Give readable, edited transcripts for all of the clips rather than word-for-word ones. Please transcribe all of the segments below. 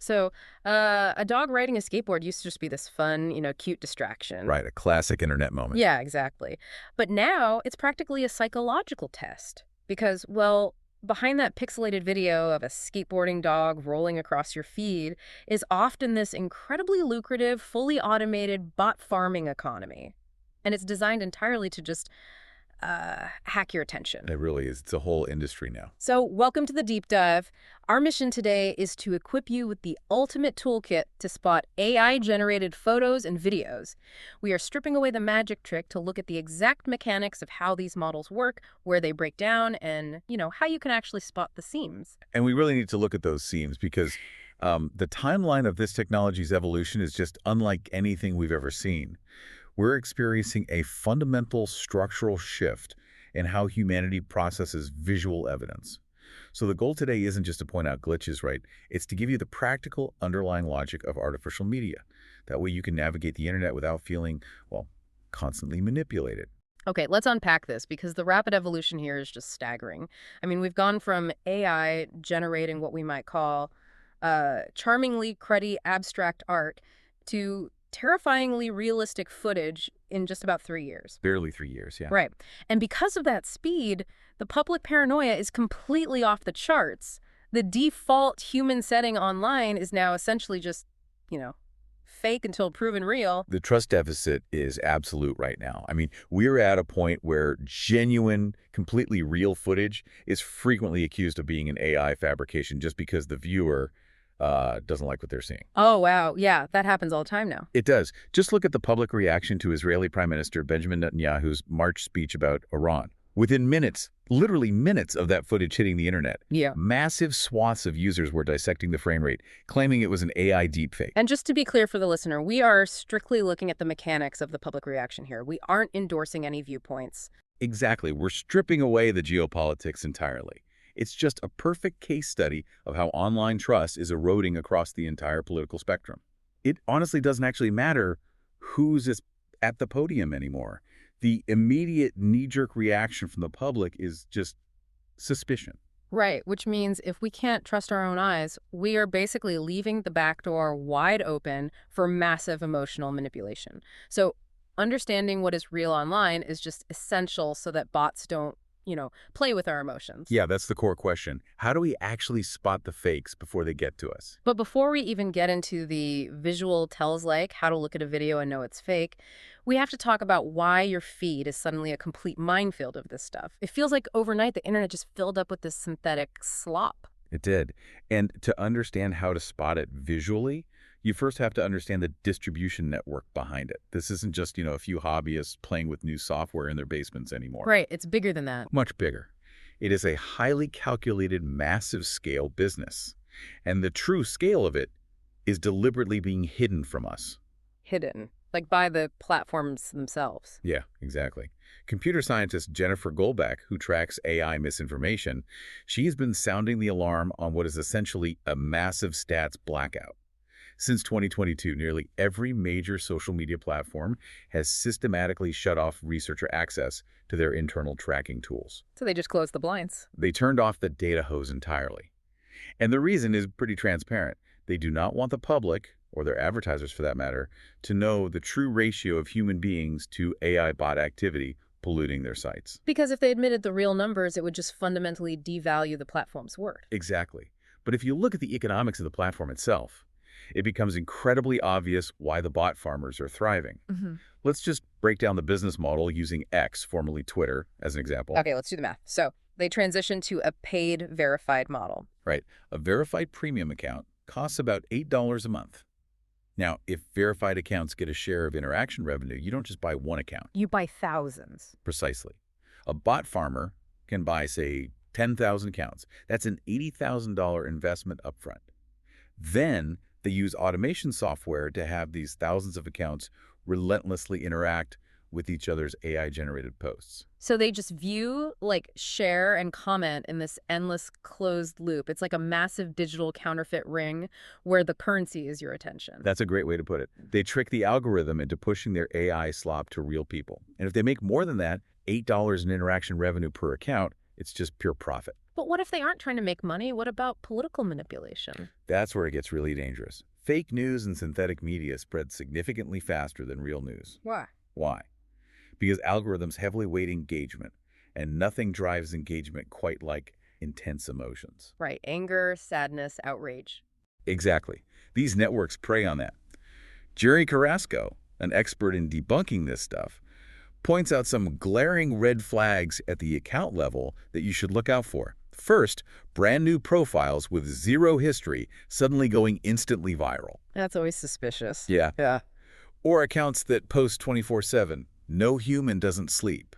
So, a dog riding a skateboard used to just be this fun, cute distraction. Right, a classic internet moment. Yeah, exactly. But now it's practically a psychological test because, well, behind that pixelated video of a skateboarding dog rolling across your feed is often this incredibly lucrative, fully automated bot farming economy. And it's designed entirely to just hack your attention. It really is. It's a whole industry now. So welcome to the deep dive. Our mission today is to equip you with the ultimate toolkit to spot AI-generated photos and videos. We are stripping away the magic trick to look at the exact mechanics of how these models work, where they break down, and, how you can actually spot the seams. And we really need to look at those seams because the timeline of this technology's evolution is just unlike anything we've ever seen. We're experiencing a fundamental structural shift in how humanity processes visual evidence. So the goal today isn't just to point out glitches, right? It's to give you the practical underlying logic of artificial media. That way you can navigate the internet without feeling, well, constantly manipulated. Okay, let's unpack this because the rapid evolution here is just staggering. I mean, we've gone from AI generating what we might call charmingly cruddy abstract art to terrifyingly realistic footage in just about 3 years. Barely 3 years, yeah. Right. And because of that speed, the public paranoia is completely off the charts. The default human setting online is now essentially just, fake until proven real. The trust deficit is absolute right now. I mean, we're at a point where genuine, completely real footage is frequently accused of being an AI fabrication just because the viewer doesn't like what they're seeing. Oh, wow. Yeah, that happens all the time now. It does. Just look at the public reaction to Israeli Prime Minister Benjamin Netanyahu's March speech about Iran. Within minutes, literally minutes of that footage hitting the internet, massive swaths of users were dissecting the frame rate, claiming it was an AI deepfake. And just to be clear for the listener, we are strictly looking at the mechanics of the public reaction here. We aren't endorsing any viewpoints. Exactly. We're stripping away the geopolitics entirely. It's just a perfect case study of how online trust is eroding across the entire political spectrum. It honestly doesn't actually matter who's at the podium anymore. The immediate knee-jerk reaction from the public is just suspicion. Right, which means if we can't trust our own eyes, we are basically leaving the back door wide open for massive emotional manipulation. So understanding what is real online is just essential so that bots don't play with our emotions. Yeah, that's the core question. How do we actually spot the fakes before they get to us? But before we even get into the visual tells like how to look at a video and know it's fake, we have to talk about why your feed is suddenly a complete minefield of this stuff. It feels like overnight the internet just filled up with this synthetic slop. It did. And to understand how to spot it visually, you first have to understand the distribution network behind it. This isn't just, a few hobbyists playing with new software in their basements anymore. Right. It's bigger than that. Much bigger. It is a highly calculated, massive scale business. And the true scale of it is deliberately being hidden from us. Hidden. Like by the platforms themselves. Yeah, exactly. Computer scientist Jennifer Goldbach, who tracks AI misinformation, she has been sounding the alarm on what is essentially a massive stats blackout. Since 2022, nearly every major social media platform has systematically shut off researcher access to their internal tracking tools. So they just closed the blinds. They turned off the data hose entirely. And the reason is pretty transparent. They do not want the public, or their advertisers for that matter, to know the true ratio of human beings to AI bot activity polluting their sites. Because if they admitted the real numbers, it would just fundamentally devalue the platform's worth. Exactly. But if you look at the economics of the platform itself, it becomes incredibly obvious why the bot farmers are thriving. Let's just break down the business model using X, formerly Twitter, as an example. Okay, let's do the math. So they transitioned to a paid verified model. Right. A verified premium account costs about $8 a month. Now, if verified accounts get a share of interaction revenue, you don't just buy one account. You buy thousands. Precisely. A bot farmer can buy, say, 10,000 accounts. That's an $80,000 investment upfront. Then they use automation software to have these thousands of accounts relentlessly interact with each other's AI-generated posts. So they just view, share, and comment in this endless closed loop. It's like a massive digital counterfeit ring where the currency is your attention. That's a great way to put it. They trick the algorithm into pushing their AI slop to real people. And if they make more than that, $8 in interaction revenue per account, it's just pure profit. But what if they aren't trying to make money? What about political manipulation? That's where it gets really dangerous. Fake news and synthetic media spread significantly faster than real news. Why? Why? Because algorithms heavily weight engagement, and nothing drives engagement quite like intense emotions. Right. Anger, sadness, outrage. Exactly. These networks prey on that. Jerry Carrasco, an expert in debunking this stuff, points out some glaring red flags at the account level that you should look out for. First, brand new profiles with zero history suddenly going instantly viral. That's always suspicious. Yeah. Yeah. Or accounts that post 24/7. No human doesn't sleep.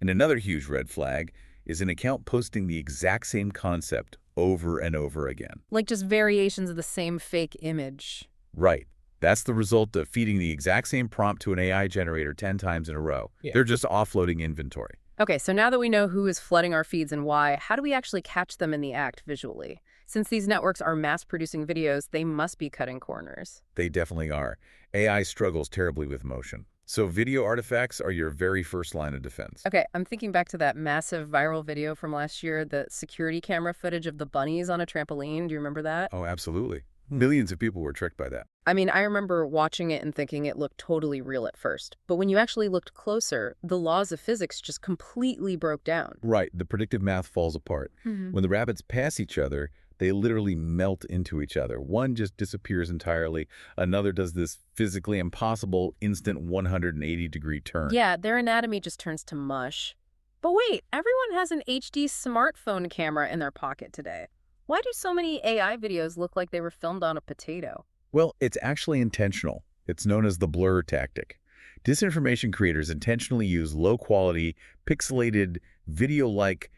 And another huge red flag is an account posting the exact same concept over and over again. Like just variations of the same fake image. Right. That's the result of feeding the exact same prompt to an AI generator 10 times in a row. Yeah. They're just offloading inventory. Okay, so now that we know who is flooding our feeds and why, how do we actually catch them in the act visually? Since these networks are mass-producing videos, they must be cutting corners. They definitely are. AI struggles terribly with motion. So video artifacts are your very first line of defense. Okay, I'm thinking back to that massive viral video from last year, the security camera footage of the bunnies on a trampoline. Do you remember that? Oh, absolutely. Millions of people were tricked by that. I mean, I remember watching it and thinking it looked totally real at first. But when you actually looked closer, the laws of physics just completely broke down. Right. The predictive math falls apart. When the rabbits pass each other, they literally melt into each other. One just disappears entirely. Another does this physically impossible instant 180-degree turn. Yeah, their anatomy just turns to mush. But wait, everyone has an HD smartphone camera in their pocket today. Why do so many AI videos look like they were filmed on a potato? Well, it's actually intentional. It's known as the blur tactic. Disinformation creators intentionally use low-quality, pixelated, video-like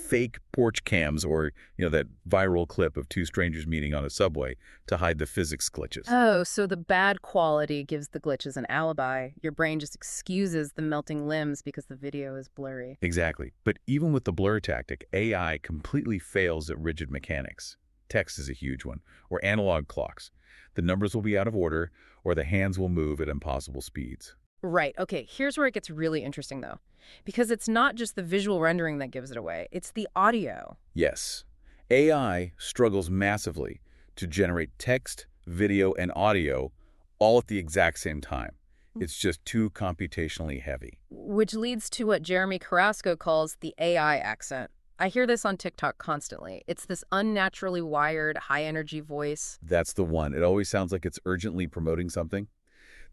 fake porch cams or, that viral clip of two strangers meeting on a subway to hide the physics glitches. Oh, so the bad quality gives the glitches an alibi. Your brain just excuses the melting limbs because the video is blurry. Exactly. But even with the blur tactic, AI completely fails at rigid mechanics. Text is a huge one, or analog clocks. The numbers will be out of order, or the hands will move at impossible speeds. Right. Okay, here's where it gets really interesting, though. Because it's not just the visual rendering that gives it away. It's the audio. Yes. AI struggles massively to generate text, video, and audio all at the exact same time. It's just too computationally heavy. Which leads to what Jeremy Carrasco calls the AI accent. I hear this on TikTok constantly. It's this unnaturally wired, high-energy voice. That's the one. It always sounds like it's urgently promoting something.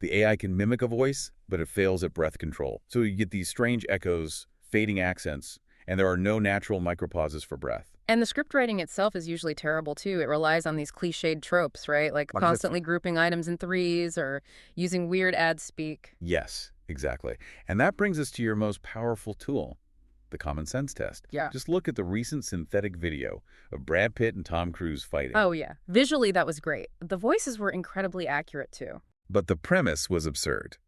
The AI can mimic a voice, but it fails at breath control. So you get these strange echoes, fading accents, and there are no natural micropauses for breath. And the script writing itself is usually terrible, too. It relies on these cliched tropes, right? Like constantly grouping items in threes or using weird ad speak. Yes, exactly. And that brings us to your most powerful tool, the common sense test. Yeah. Just look at the recent synthetic video of Brad Pitt and Tom Cruise fighting. Oh, yeah. Visually, that was great. The voices were incredibly accurate, too. But the premise was absurd.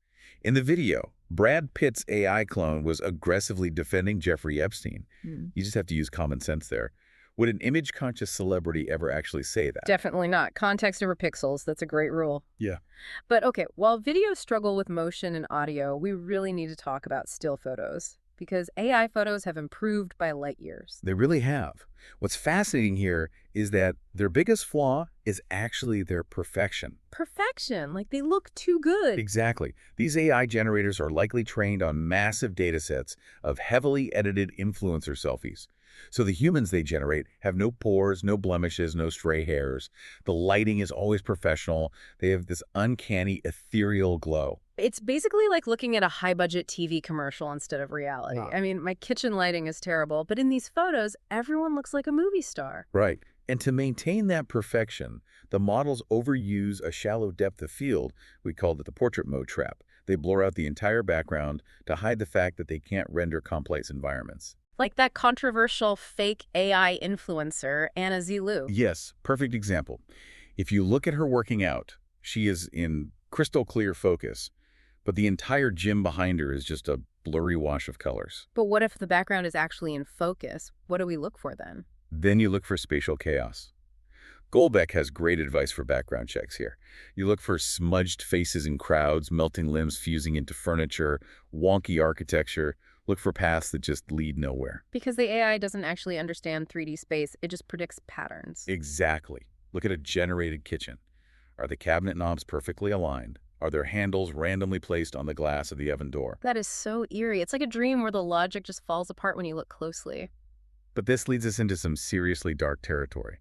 In the video, Brad Pitt's AI clone was aggressively defending Jeffrey Epstein. You just have to use common sense there. Would an image-conscious celebrity ever actually say that? Definitely not. Context over pixels. That's a great rule. Yeah. But okay, while videos struggle with motion and audio, we really need to talk about still photos. Because AI photos have improved by light years. They really have. What's fascinating here is that their biggest flaw is actually their perfection. Perfection. Like, they look too good. Exactly. These AI generators are likely trained on massive data sets of heavily edited influencer selfies. So the humans they generate have no pores, no blemishes, no stray hairs. The lighting is always professional. They have this uncanny, ethereal glow. It's basically like looking at a high-budget TV commercial instead of reality. Wow. I mean, my kitchen lighting is terrible, but in these photos, everyone looks like a movie star. Right. And to maintain that perfection, the models overuse a shallow depth of field. We called it the portrait mode trap. They blur out the entire background to hide the fact that they can't render complex environments. Like that controversial fake AI influencer, Anna Zilu. Yes, perfect example. If you look at her working out, she is in crystal clear focus, but the entire gym behind her is just a blurry wash of colors. But what if the background is actually in focus? What do we look for then? Then you look for spatial chaos. Goldbeck has great advice for background checks here. You look for smudged faces in crowds, melting limbs fusing into furniture, wonky architecture, Look for paths that just lead nowhere. Because the AI doesn't actually understand 3D space, it just predicts patterns. Exactly. Look at a generated kitchen. Are the cabinet knobs perfectly aligned? Are there handles randomly placed on the glass of the oven door? That is so eerie. It's like a dream where the logic just falls apart when you look closely. But this leads us into some seriously dark territory.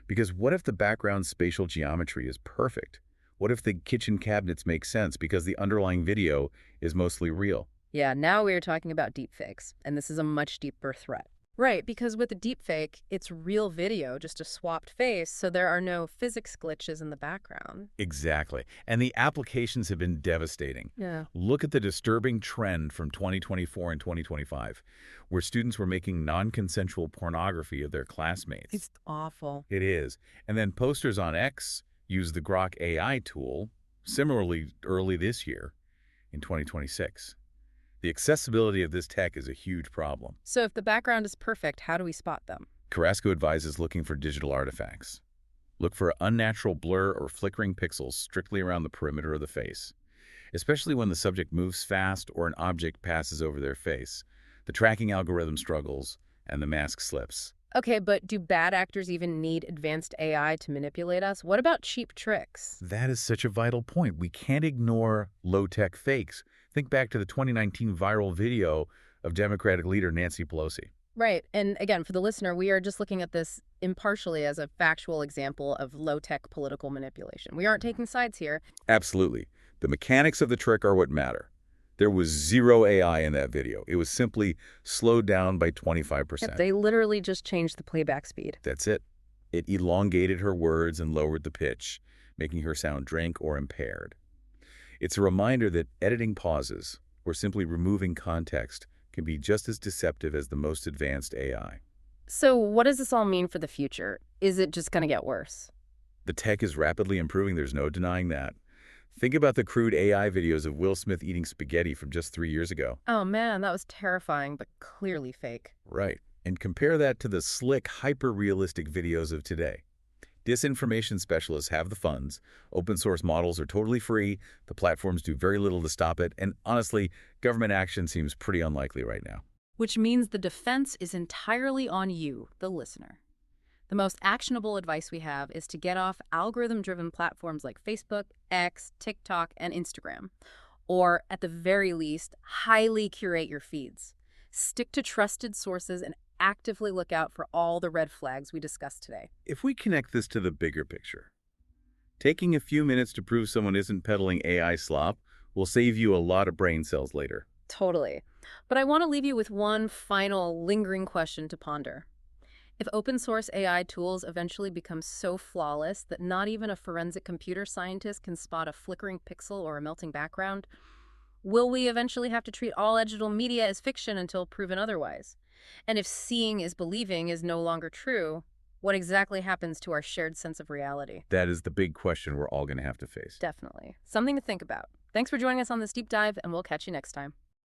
Because what if the background spatial geometry is perfect? What if the kitchen cabinets make sense because the underlying video is mostly real? Yeah, now we are talking about deepfakes, and this is a much deeper threat. Right, because with a deepfake, it's real video, just a swapped face, so there are no physics glitches in the background. Exactly. And the applications have been devastating. Yeah. Look at the disturbing trend from 2024 and 2025, where students were making non-consensual pornography of their classmates. It's awful. It is. And then posters on X use the Grok AI tool, similarly early this year, in 2026. The accessibility of this tech is a huge problem. So if the background is perfect, how do we spot them? Carrasco advises looking for digital artifacts. Look for unnatural blur or flickering pixels strictly around the perimeter of the face, especially when the subject moves fast or an object passes over their face. The tracking algorithm struggles, and the mask slips. Okay, but do bad actors even need advanced AI to manipulate us? What about cheap tricks? That is such a vital point. We can't ignore low-tech fakes. Think back to the 2019 viral video of Democratic leader Nancy Pelosi. Right, and again, for the listener, we are just looking at this impartially as a factual example of low-tech political manipulation. We aren't taking sides here. Absolutely. The mechanics of the trick are what matter. There was zero AI in that video. It was simply slowed down by 25%. Yep, they literally just changed the playback speed. That's it. It elongated her words and lowered the pitch, making her sound drunk or impaired. It's a reminder that editing pauses, or simply removing context, can be just as deceptive as the most advanced AI. So what does this all mean for the future? Is it just going to get worse? The tech is rapidly improving, there's no denying that. Think about the crude AI videos of Will Smith eating spaghetti from just 3 years ago. Oh man, that was terrifying, but clearly fake. Right. And compare that to the slick, hyper-realistic videos of today. Disinformation specialists have the funds, open source models are totally free, the platforms do very little to stop it, and honestly, government action seems pretty unlikely right now. Which means the defense is entirely on you, the listener. The most actionable advice we have is to get off algorithm-driven platforms like Facebook, X, TikTok, and Instagram. Or, at the very least, highly curate your feeds. Stick to trusted sources and actively look out for all the red flags we discussed today. If we connect this to the bigger picture, taking a few minutes to prove someone isn't peddling AI slop will save you a lot of brain cells later. Totally. But I want to leave you with one final lingering question to ponder. If open source AI tools eventually become so flawless that not even a forensic computer scientist can spot a flickering pixel or a melting background, will we eventually have to treat all digital media as fiction until proven otherwise? And if seeing is believing is no longer true, what exactly happens to our shared sense of reality? That is the big question we're all going to have to face. Definitely. Something to think about. Thanks for joining us on this deep dive, and we'll catch you next time.